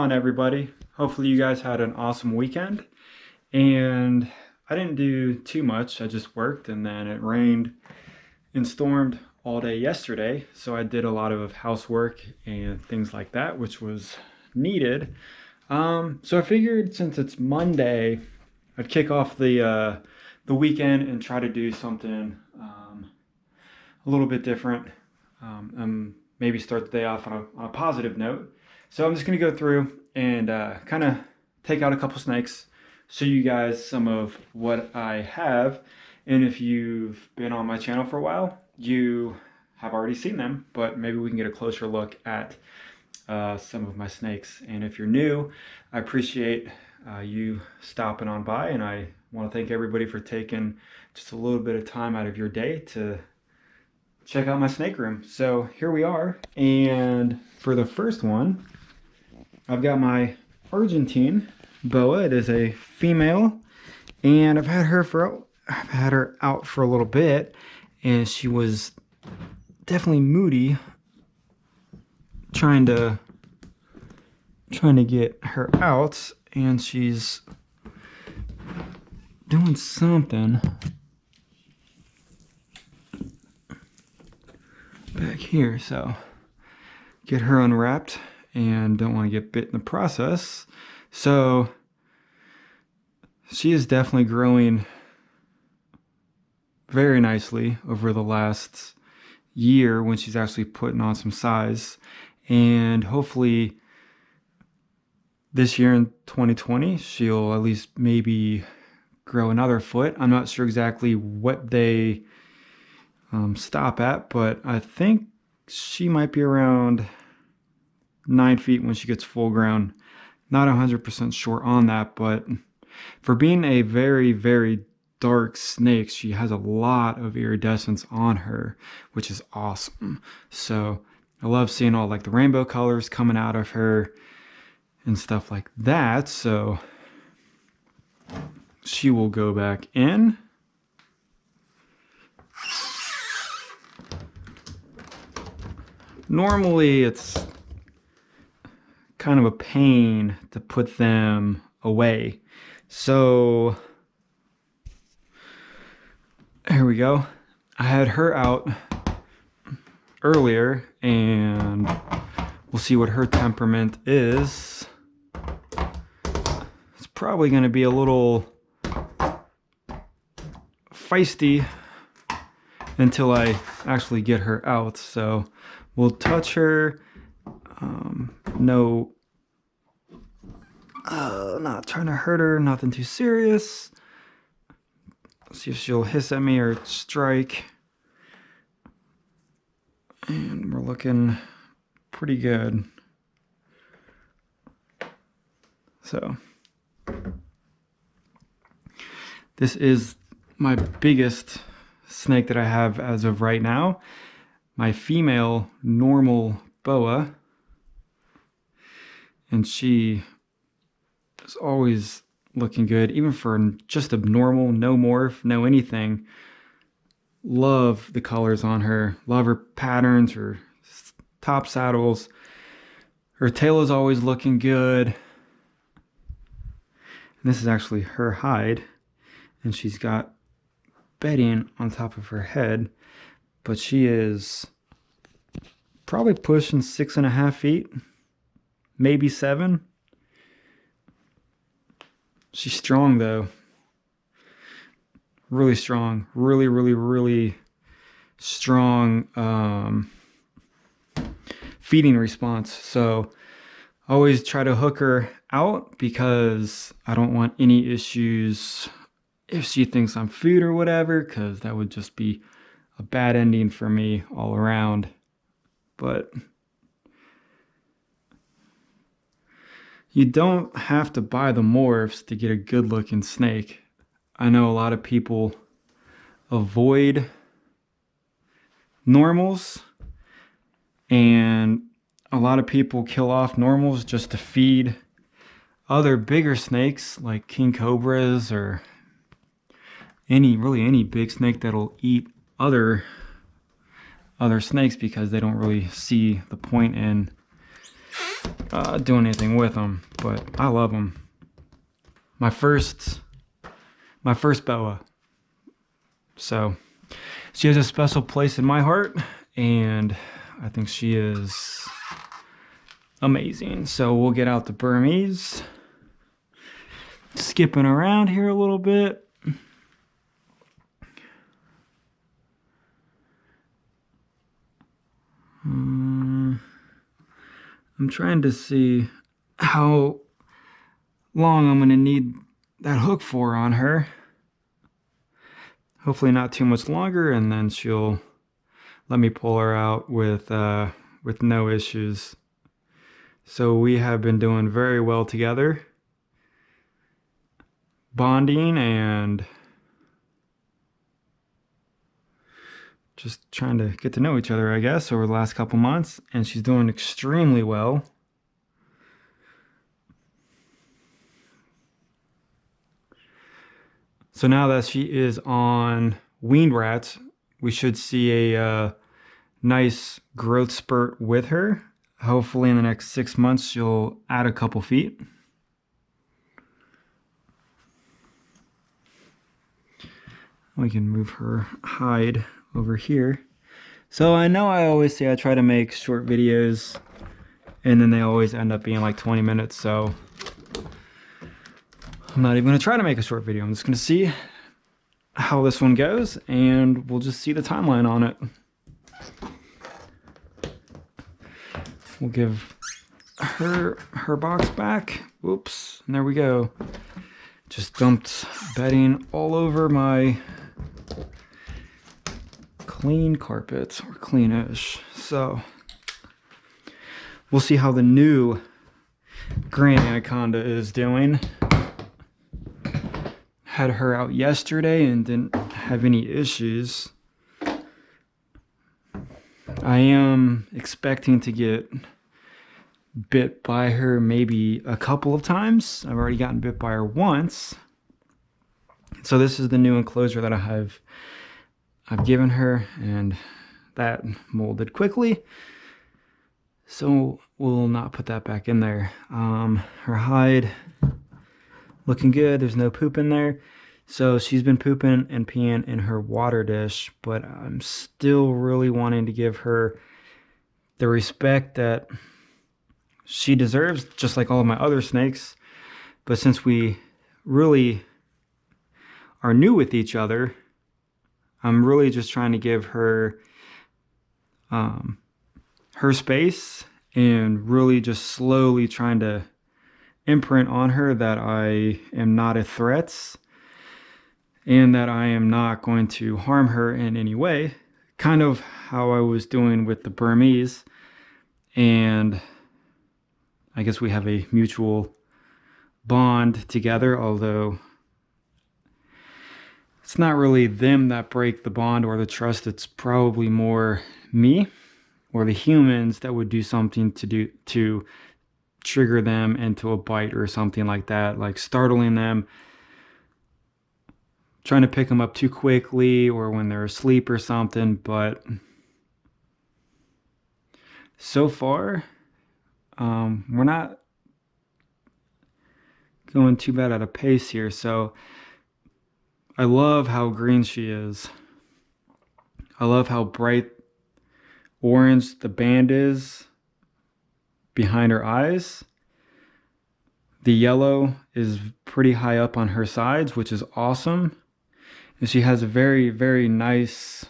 on, everybody? Hopefully you guys had an awesome weekend. And I didn't do too much. I just worked, and then it rained and stormed all day yesterday. So I did a lot of housework and things like that, which was needed. So I figured since it's Monday, I'd kick off the weekend and try to do something a little bit different, and maybe start the day off on a positive note. So I'm just going to go through and kind of take out a couple snakes, show you guys some of what I have. And if you've been on my channel for a while, you have already seen them, but maybe we can get a closer look at some of my snakes. And if you're new, I appreciate you stopping on by, and I want to thank everybody for taking just a little bit of time out of your day to check out my snake room. So here we are, and for the first one, I've got my Argentine boa. It is a female, and I've had her out for a little bit, and she was definitely moody, trying to get her out, and she's doing something back here. So get her unwrapped, and don't want to get bit in the process. So she is definitely growing very nicely over the last year when she's actually putting on some size. And hopefully this year in 2020, she'll at least maybe grow another foot. I'm not sure exactly what they stop at, but I think she might be around 9 feet when she gets full grown. Not 100% sure on that, but for being a very, very dark snake, she has a lot of iridescence on her, which is awesome. So I love seeing all like the rainbow colors coming out of her and stuff like that. So she will go back in. Normally it's kind of a pain to put them away. So here we go. I had her out earlier, and we'll see what her temperament is. It's probably going to be a little feisty until I actually get her out. So we'll touch her. Not trying to hurt her, nothing too serious. See if she'll hiss at me or strike. And we're looking pretty good. So this is my biggest snake that I have as of right now. My female normal boa. And she is always looking good, even for just a normal, no morph, no anything. Love the colors on her. Love her patterns, her top saddles. Her tail is always looking good. And this is actually her hide, and she's got bedding on top of her head, but she is probably pushing 6.5 feet, maybe 7. She's strong though. Really strong. Really strong feeding response. So I always try to hook her out because I don't want any issues if she thinks I'm food or whatever, because that would just be a bad ending for me all around. But you don't have to buy the morphs to get a good looking snake. I know a lot of people avoid normals, and a lot of people kill off normals just to feed other bigger snakes like king cobras or any big snake that'll eat other snakes, because they don't really see the point in doing anything with them, but I love them. My first boa. So she has a special place in my heart, and I think she is amazing. So we'll get out the Burmese. Skipping around here a little bit. I'm trying to see how long I'm going to need that hook for on her. Hopefully not too much longer, and then she'll let me pull her out with no issues. So we have been doing very well together, bonding and just trying to get to know each other, I guess, over the last couple months, and she's doing extremely well. So now that she is on weaned rats, we should see a nice growth spurt with her. Hopefully in the next 6 months, she'll add a couple feet. We can move her hide over here. So I know I always say I try to make short videos, and then they always end up being like 20 minutes, so I'm not even going to try to make a short video. I'm just going to see how this one goes, and we'll just see the timeline on it. We'll give her box back. Whoops, and there we go. Just dumped bedding all over my clean carpet, or cleanish. So we'll see how the new Grand Anaconda is doing. Had her out yesterday and didn't have any issues. I am expecting to get bit by her maybe a couple of times. I've already gotten bit by her once. So this is the new enclosure that I've given her, and that molded quickly. So we'll not put that back in there. Her hide looking good. There's no poop in there. So she's been pooping and peeing in her water dish, but I'm still really wanting to give her the respect that she deserves, just like all of my other snakes. But since we really are new with each other, I'm really just trying to give her her space, and really just slowly trying to imprint on her that I am not a threat and that I am not going to harm her in any way. Kind of how I was doing with the Burmese, and I guess we have a mutual bond together, although it's not really them that break the bond or the trust. It's probably more me or the humans that would do something to trigger them into a bite or something like that, like startling them, trying to pick them up too quickly, or when they're asleep or something. But so far, we're not going too bad at a pace here. So I love how green she is. I love how bright orange the band is behind her eyes. The yellow is pretty high up on her sides, which is awesome. And she has a very, very nice,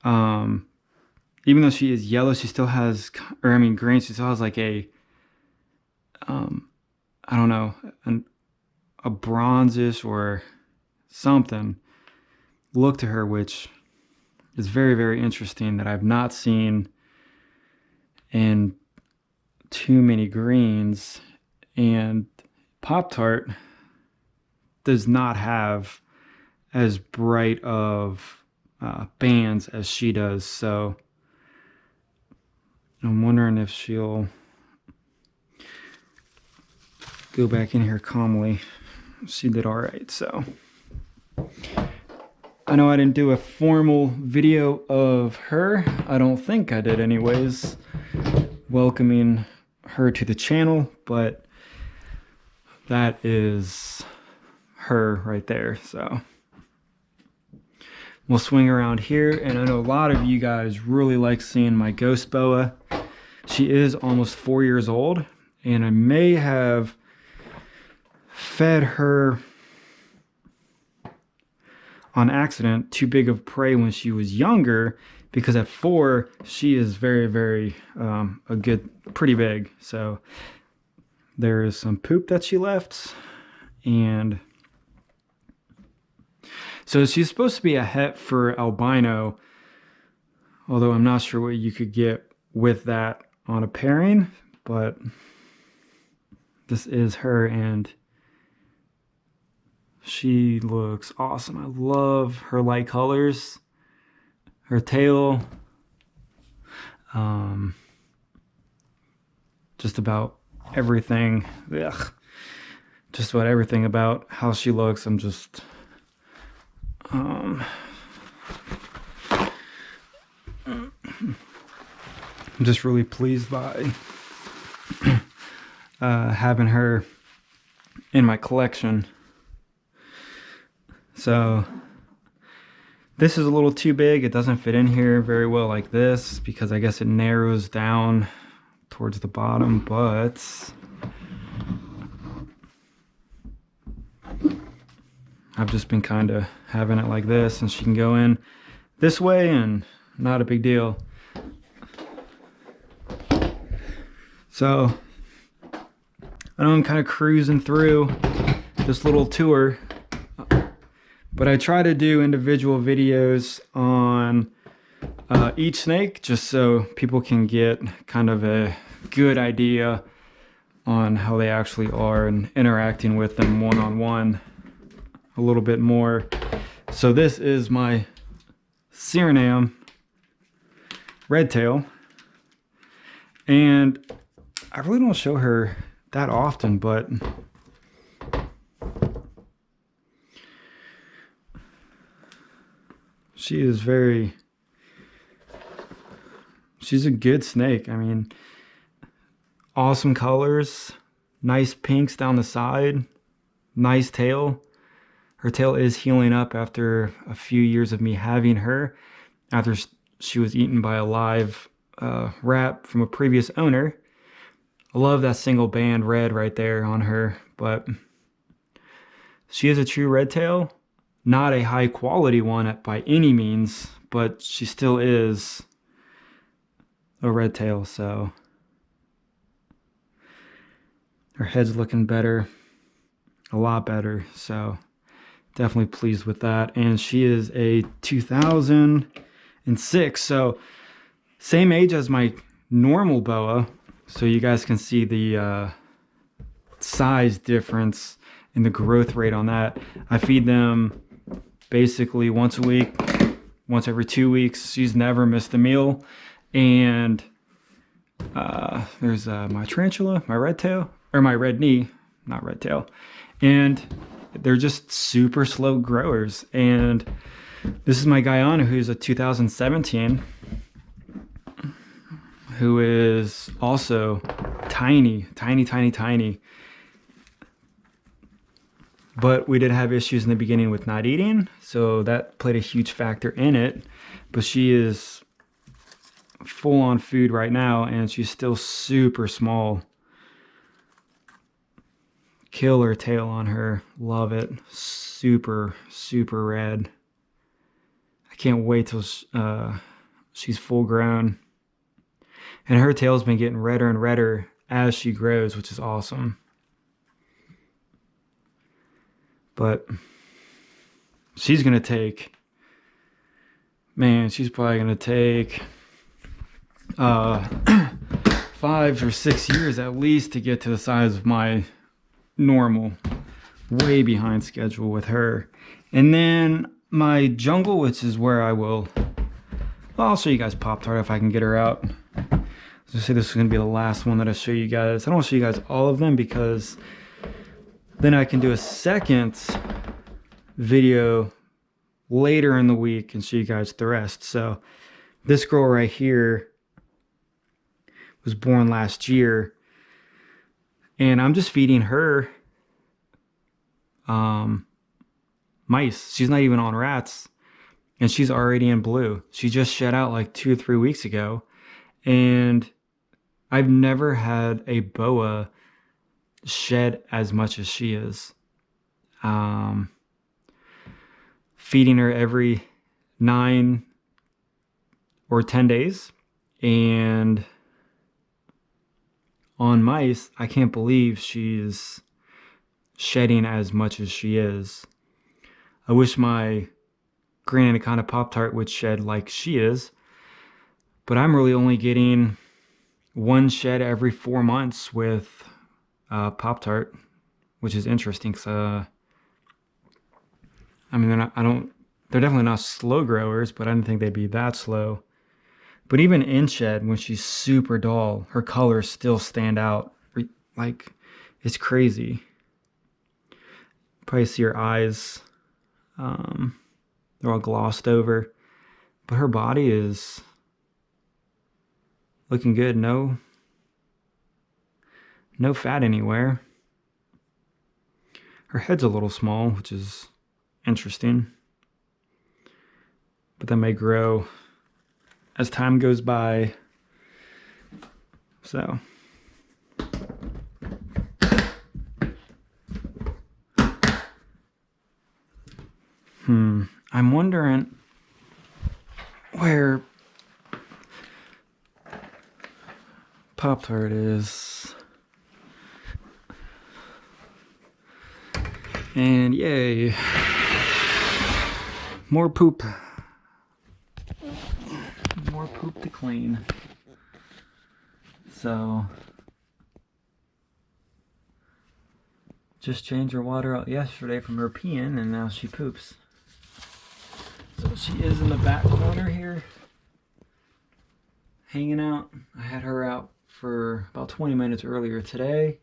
even though she is yellow, she still has, or I mean green, she still has like a, I don't know, a bronzish or something look to her, which is very, very interesting, that I've not seen in too many greens. And Pop-Tart does not have as bright of bands as she does. So I'm wondering if she'll go back in here calmly. She did all right. So I know I didn't do a formal video of her. I don't think I did anyways, welcoming her to the channel, but that is her right there. So we'll swing around here, and I know a lot of you guys really like seeing my ghost boa. She is almost 4 years old, and I may have fed her on accident too big of prey when she was younger, because at 4 she is very pretty big. So there is some poop that she left, and so she's supposed to be a het for albino, although I'm not sure what you could get with that on a pairing, but this is her, and she looks awesome. I love her light colors, her tail, just about everything. Just about everything about how she looks. I'm just I'm just really pleased by having her in my collection. So this is a little too big. It doesn't fit in here very well like this, because I guess it narrows down towards the bottom, but I've just been kind of having it like this, and she can go in this way and not a big deal. So I know I'm kind of cruising through this little tour, but I try to do individual videos on each snake, just so people can get kind of a good idea on how they actually are and interacting with them one-on-one a little bit more. So this is my Suriname red tail, and I really don't show her that often, but she is she's a good snake. I mean, awesome colors, nice pinks down the side, nice tail. Her tail is healing up after a few years of me having her, after she was eaten by a live rat from a previous owner. I love that single band red right there on her, but she is a true red tail. Not a high quality one by any means, but she still is a red tail. So her head's looking better, a lot better. So definitely pleased with that. And she is a 2006, so same age as my normal boa. So you guys can see the size difference in the growth rate on that. I feed them basically once a week, once every 2 weeks. She's never missed a meal. And there's my tarantula, my red tail, or my red knee, not red tail. And they're just super slow growers. And this is my Guyana, who's a 2017, who is also tiny. But we did have issues in the beginning with not eating, so that played a huge factor in it. But she is full on food right now, and she's still super small. Killer tail on her, love it. Super red. I can't wait till she's full grown. And her tail's been getting redder and redder as she grows, which is awesome. But she's gonna take, man, she's probably gonna take 5 or 6 years at least to get to the size of my normal. Way behind schedule with her. And then my jungle, which is where I will, well, I'll show you guys Pop-Tart if I can get her out. I was gonna say this is gonna be the last one that I show you guys. I don't want to show you guys all of them, because then I can do a second video later in the week and show you guys the rest. So this girl right here was born last year. And I'm just feeding her mice. She's not even on rats, and she's already in blue. She just shed out like 2 or 3 weeks ago, and I've never had a boa shed as much as she is. Feeding her every 9 or 10 days, and on mice, I can't believe she's shedding as much as she is. I wish my green anaconda Pop-Tart would shed like she is, but I'm really only getting 1 shed every 4 months with Pop-Tart, which is interesting because I mean they're definitely not slow growers, but I didn't think they'd be that slow. But even in shed, when she's super dull, her colors still stand out. Like, it's crazy. Probably see her eyes, they're all glossed over. But her body is looking good. No fat anywhere. Her head's a little small, which is interesting. But that may grow as time goes by. So I'm wondering where Pop-Tart is. And yay, more poop. More poop to clean. So just changed her water out yesterday from her peeing, and now she poops. So she is in the back corner here, hanging out. I had her out for about 20 minutes earlier today.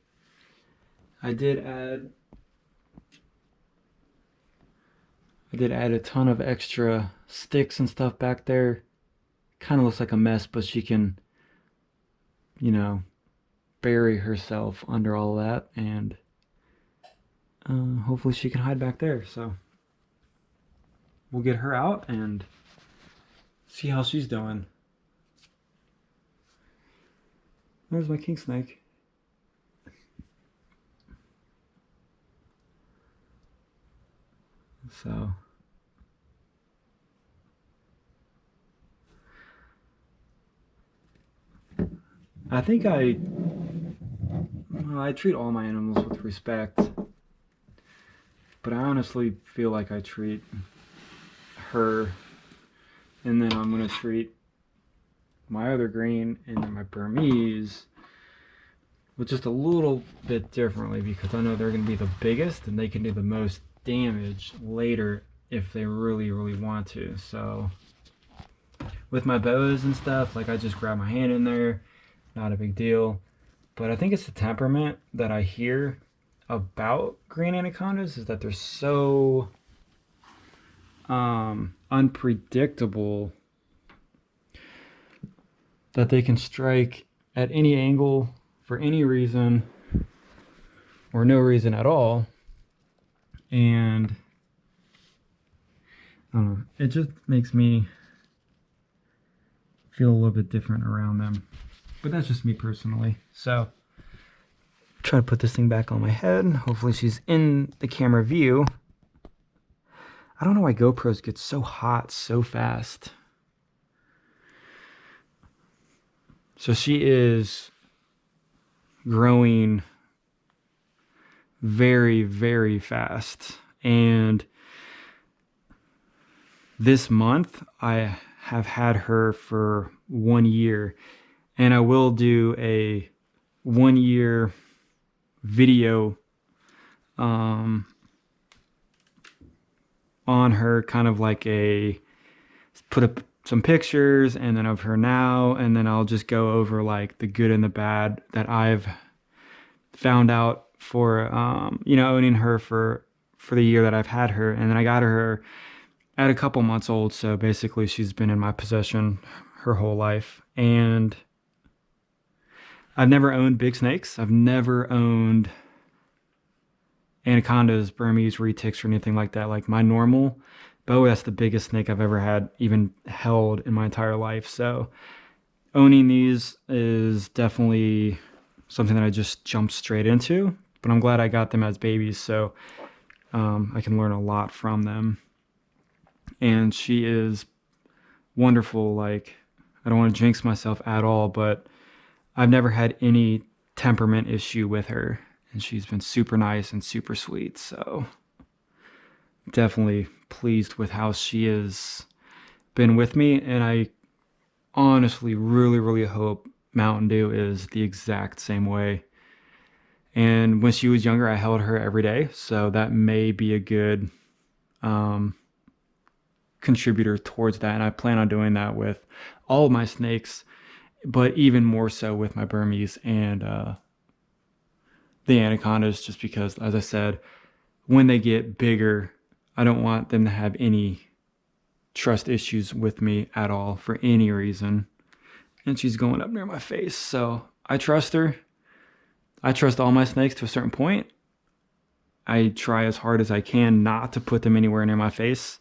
I did add a ton of extra sticks and stuff back there. Kind of looks like a mess, but she can, you know, bury herself under all that, and hopefully she can hide back there. So we'll get her out and see how she's doing. There's my king snake. So I think I treat all my animals with respect, but I honestly feel like I treat her, and then I'm going to treat my other green and then my Burmese with just a little bit differently, because I know they're going to be the biggest and they can do the most damage later if they really want to. So with my boas and stuff, like, I just grab my hand in there, not a big deal. But I think it's the temperament that I hear about green anacondas, is that they're so unpredictable that they can strike at any angle for any reason or no reason at all. And I don't know, it just makes me feel a little bit different around them. But that's just me personally. So try to put this thing back on my head. Hopefully she's in the camera view. I don't know why GoPros get so hot so fast. So she is growing very fast. And this month I have had her for 1 year. And I will do a 1-year video on her, kind of like put up some pictures and then of her now, and then I'll just go over like the good and the bad that I've found out for owning her for the year that I've had her. And then I got her at a couple months old, so basically she's been in my possession her whole life. And I've never owned big snakes. I've never owned anacondas, Burmese retics, or anything like that. Like my normal boa, that's the biggest snake I've ever had, even held in my entire life. So owning these is definitely something that I just jumped straight into. But I'm glad I got them as babies, so I can learn a lot from them. And she is wonderful. Like, I don't want to jinx myself at all, but I've never had any temperament issue with her, and she's been super nice and super sweet. So definitely pleased with how she has been with me, and I honestly really hope Mountain Dew is the exact same way. And when she was younger, I held her every day, so that may be a good contributor towards that. And I plan on doing that with all of my snakes, but even more so with my Burmese and the anacondas, just because, as I said, when they get bigger, I don't want them to have any trust issues with me at all for any reason. And she's going up near my face, so I trust her. I trust all my snakes to a certain point. I try as hard as I can not to put them anywhere near my face.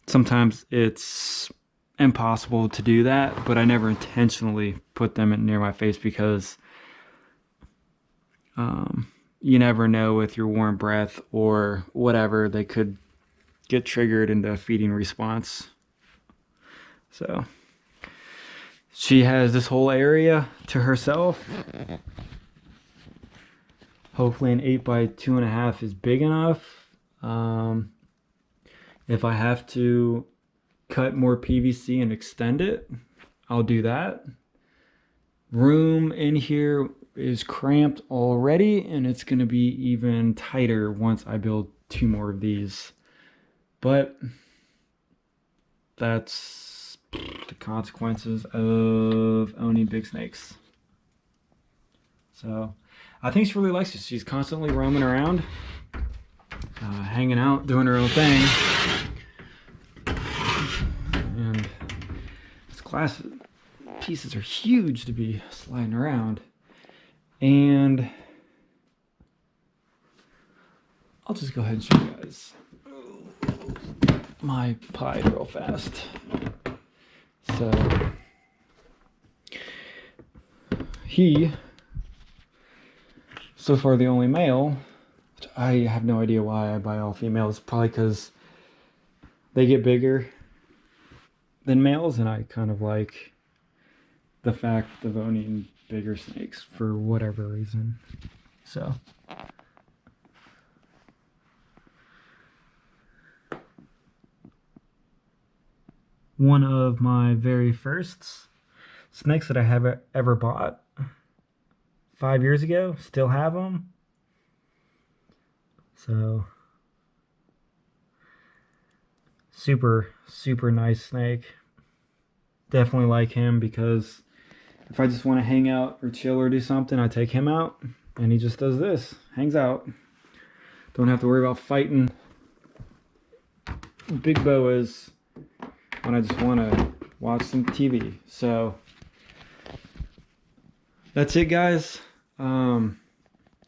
Sometimes it's impossible to do that, but I never intentionally put them near my face because you never know with your warm breath or whatever, they could get triggered into a feeding response. So she has this whole area to herself. Hopefully an 8x2.5 is big enough. If I have to cut more PVC and extend it, I'll do that. Room in here is cramped already, and it's going to be even tighter once I build 2 more of these. But that's the consequences of owning big snakes. So I think she really likes it. She's constantly roaming around, hanging out, doing her own thing. And this glass pieces are huge to be sliding around. And I'll just go ahead and show you guys my pied real fast. So he, so far the only male, which I have no idea why I buy all females, probably because they get bigger than males, and I kind of like the fact of owning bigger snakes for whatever reason. So one of my very first snakes that I have ever bought 5 years ago, still have them. So super nice snake. Definitely like him because if I just want to hang out or chill or do something, I take him out and he just does this, hangs out. Don't have to worry about fighting big boas when I just want to watch some TV. So that's it, guys. I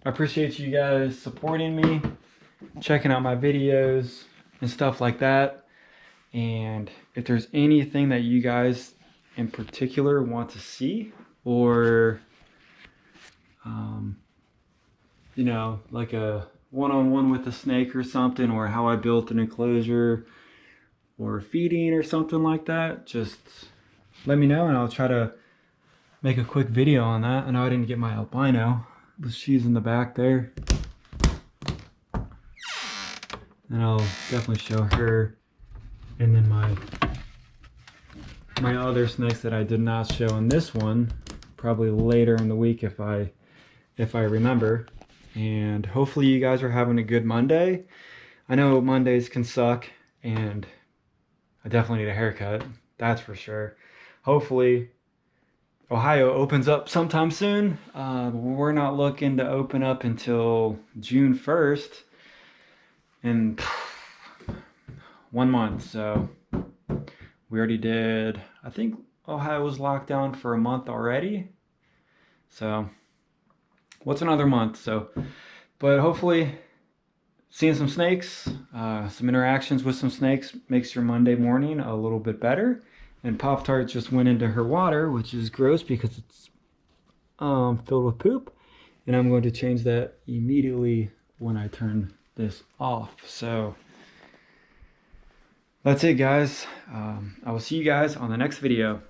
appreciate you guys supporting me, checking out my videos and stuff like that. And if there's anything that you guys in particular want to see, or you know, like a one-on-one with a snake or something, or how I built an enclosure or feeding or something like that, just let me know and I'll try to make a quick video on that. I know I didn't get my albino, but she's in the back there, and I'll definitely show her. And then my other snakes that I did not show in this one, probably later in the week if I remember. And hopefully you guys are having a good Monday. I know Mondays can suck, and I definitely need a haircut, that's for sure. Hopefully Ohio opens up sometime soon. We're not looking to open up until June 1st in 1 month. So we already did, I think Ohio was locked down for a month already. So what's another month? So, but hopefully seeing some snakes, some interactions with some snakes makes your Monday morning a little bit better. And Pop-Tart just went into her water, which is gross because it's filled with poop. And I'm going to change that immediately when I turn this off. So that's it, guys. I will see you guys on the next video.